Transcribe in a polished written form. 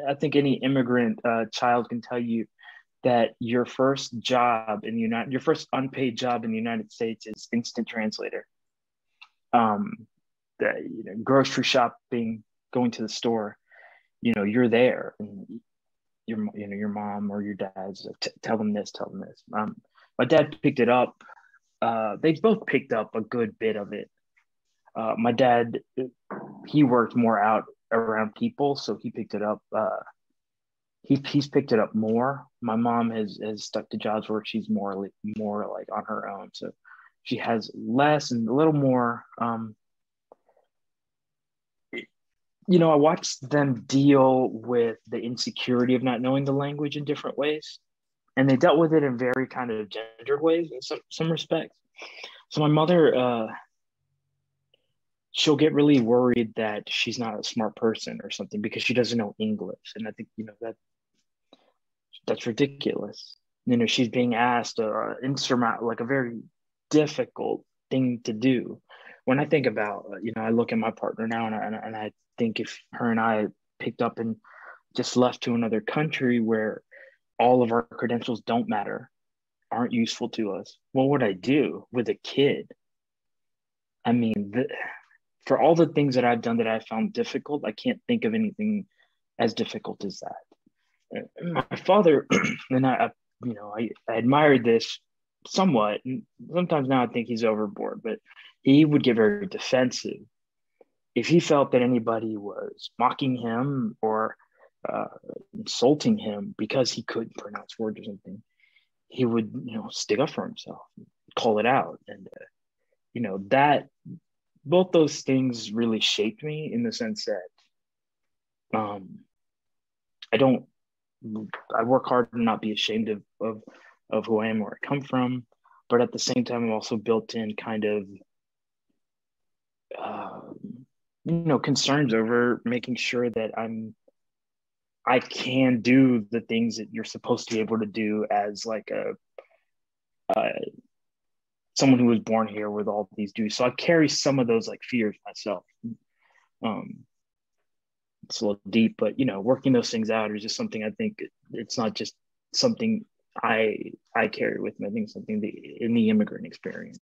I think any immigrant child can tell you that your first job your first unpaid job in the United States is instant translator. Um, grocery shopping, going to the store, you're there, and your mom or your dad's like, tell them this, tell them this. My dad picked it up. They both picked up a good bit of it. My dad, he worked more out around people, so he picked it up. He's picked it up more. My mom has stuck to jobs where she's more like on her own, so she has less and a little more. I watched them deal with the insecurity of not knowing the language in different ways, and they dealt with it in very kind of gendered ways in some respects. So my mother, she'll get really worried that she's not a smart person or something because she doesn't know English, and I think that's ridiculous. She's being asked to insurmount like a very difficult thing to do. When I think about, I look at my partner now, and I think if her and I picked up and just left to another country where all of our credentials don't matter, aren't useful to us, what would I do with a kid? I mean, for all the things that I've done that I found difficult, I can't think of anything as difficult as that. My father, and I admired this somewhat. And sometimes now I think he's overboard, but he would get very defensive if he felt that anybody was mocking him or uh, insulting him because he couldn't pronounce words or something. He would, stick up for himself, call it out, and that both those things really shaped me in the sense that um, I don't. I work hard to not be ashamed of who I am, where I come from, but at the same time, I'm also built in kind of uh, concerns over making sure that I can do the things that you're supposed to be able to do as like uh, someone who was born here with all these duties. So I carry some of those like fears myself. Um, it's a little deep, but working those things out is just something I think it's not just something I carry with me. I think something in the immigrant experience.